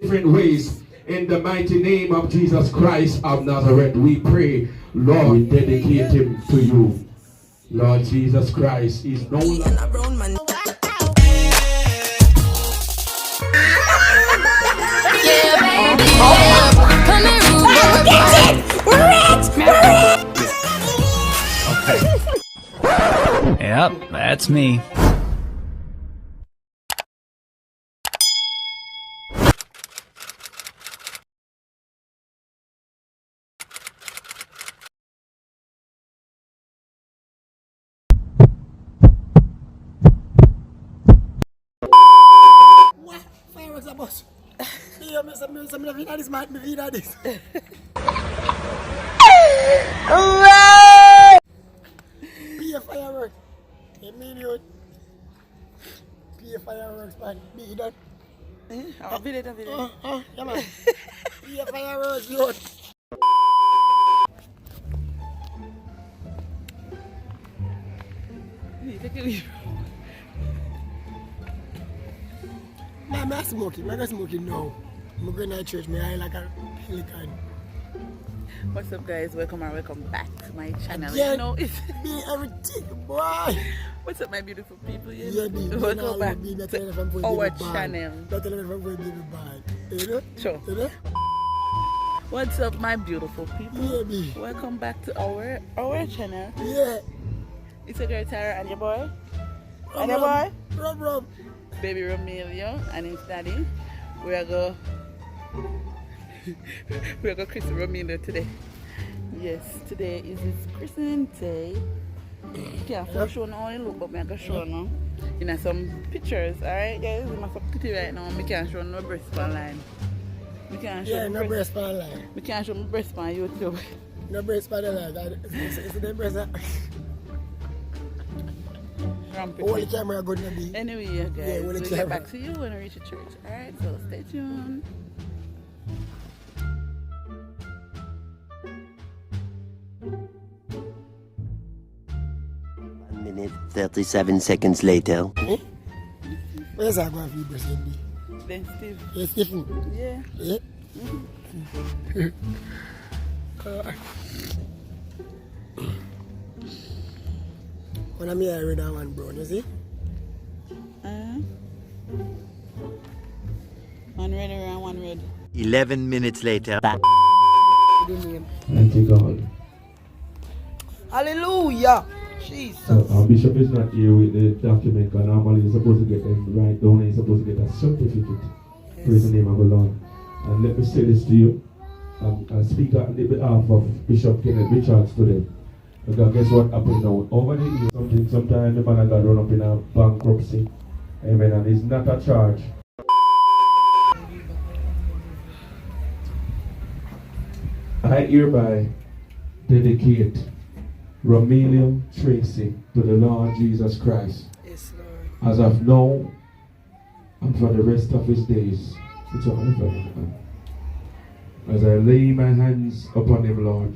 different ways. In the mighty name of Jesus Christ of Nazareth, we pray, Lord, we dedicate him to you. Lord Jesus Christ is no longer. Yep, that's me. What? Fireworks are boss. Some of this might be this. Be a fireworks. You mean you? Be a fireworks, man. Be done. I'll be there. Yeah, man. Be a fireworks, you. Take it easy. I'm not smoking. I'm not smoking now. I'm going to church. I like a pelican. What's up, guys? Welcome back to my channel. Yeah, you know, it's be everything, boy. What's up, my beautiful people? Yeah, welcome back to our channel. You know? Sure. You know? What's up, my beautiful people? Yeah, be. Welcome back to our channel. Yeah. It's a girl Tara and your boy. Rob. Baby Romelio and his daddy. We are go christen Romelio today. Yes, today is his christening day. You can't show now only look, but I can show now. You know some pictures, alright guys? I'm so pretty right now. I can't show no breast line. We can't show no breast line. We can't show my breast on YouTube. No breast line. It's the breast. All the camera going to be. Anyway, guys, we'll get back to you when we reach the church. Alright, so stay tuned. Minute 37 seconds later. Where's that going for you, breast be? Then Steve. Yes, Stephen. Yeah. Yeah. When I'm here, I read that one, bro. You see? One red around one red. 11 minutes later. Thank you, God. Hallelujah. Jesus. So, Bishop is not here with the document, because normally you're supposed to get them right down and you're supposed to get a certificate. Yes. Praise the name of the Lord. And let me say this to you. I speak on the behalf of Bishop Kenneth Richards today. Because guess what happened now? Over the years, sometimes the man of God run up in a bankruptcy. Amen. And it's not a charge. I hereby dedicate Romelio Tracy to the Lord Jesus Christ. Yes, Lord. As of now and for the rest of his days. It's all for him. As I lay my hands upon him, Lord,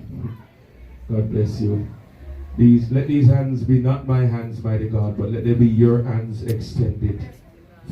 God bless you. Let these hands be not my hands, mighty God, but let them be your hands extended.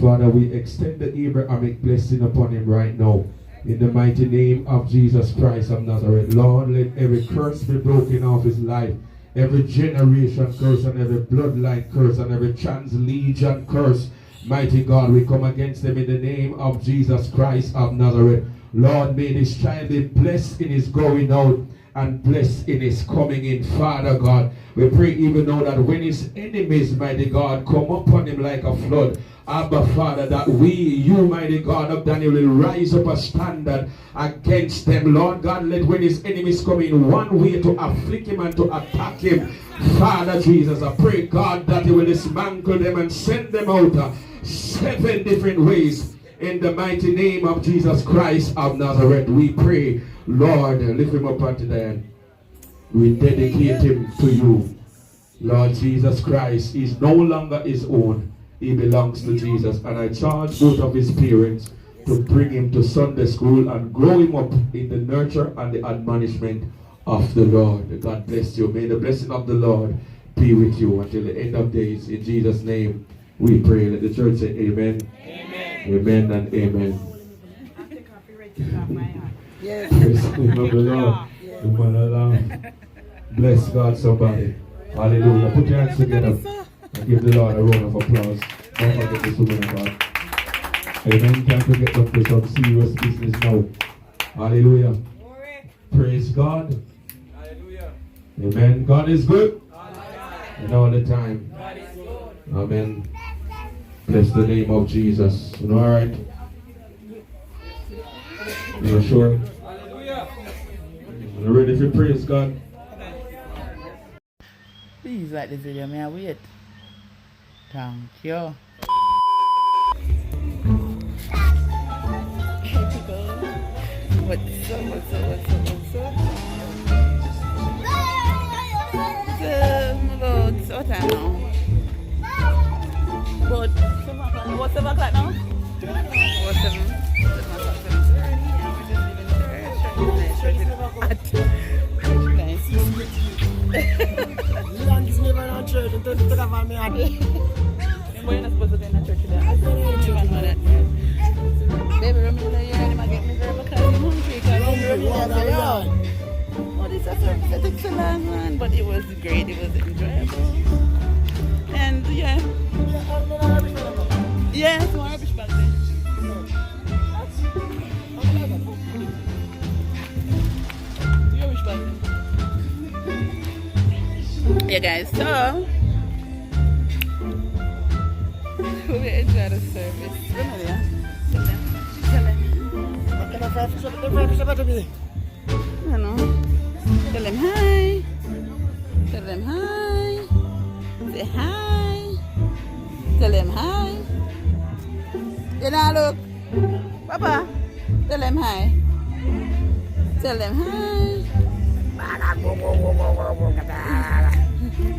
Father, we extend the Abrahamic blessing upon him right now. In the mighty name of Jesus Christ of Nazareth. Lord, let every curse be broken off his life. Every generation curse and every bloodline curse and every trans-legion curse. Mighty God, we come against them in the name of Jesus Christ of Nazareth. Lord, may this child be blessed in his going out and blessed in his coming in. Father God, we pray even now that when his enemies, mighty God, come upon him like a flood, Abba Father, that you, mighty God of Daniel, will rise up a standard against them. Lord God, let when his enemies come in one way to afflict him and to attack him, Father Jesus, I pray God that he will dismantle them and send them out 7 different ways. In the mighty name of Jesus Christ of Nazareth, we pray. Lord, lift him up unto them. We dedicate him to you. Lord Jesus Christ is no longer his own. He belongs to Jesus. And I charge both of his parents to bring him to Sunday school and grow him up in the nurture and the admonishment of the Lord. God bless you. May the blessing of the Lord be with you until the end of days. In Jesus' name we pray. Let the church say amen. Amen. Amen and amen. Yes. Praise the name of the Lord. The mother lamb. Bless God, somebody. Hallelujah. Put your hands together and give the Lord a round of applause. Don't forget this woman of God. Amen. Time to get up to some serious business now. Hallelujah. Praise God. Hallelujah. Amen. God is good. And all the time. Amen. Bless the name of Jesus. You know, all right? You sure? Hallelujah. You ready for praise God? Please like this video, may I wait? Thank you. What's up? It's what time now? But 7 o'clock. What's 7 o'clock now? What's 7? 7 o'clock, 7:30. Nice. Youngest never in church until you took off me at it. But you're not supposed to go in the church today. I don't know that. Baby, Romelio, you're going to get me there because I'm hungry. Because Romelio said, oh, this is a service that takes a long man. But it was great. It was enjoyable. And yeah. Yeah, it's more rubbish back there. Rubbish back there. Yeah, guys, so we enjoy the service. Romelio, tell them. You know, tell them hi. Tell them hi. Say hi. Tell them hi. You know, look. Papa, tell them hi. Tell them hi.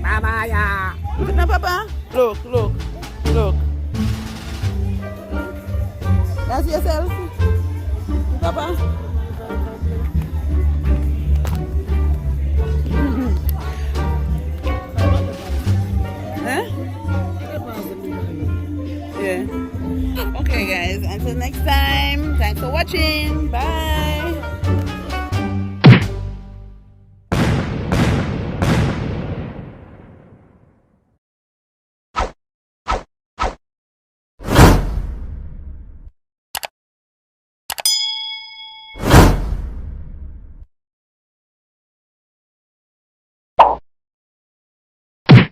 Bye-bye. Look now, Papa. Look. That's yourself. Papa. Huh? Yeah. Okay, guys. Until next time. Thanks for watching. Bye.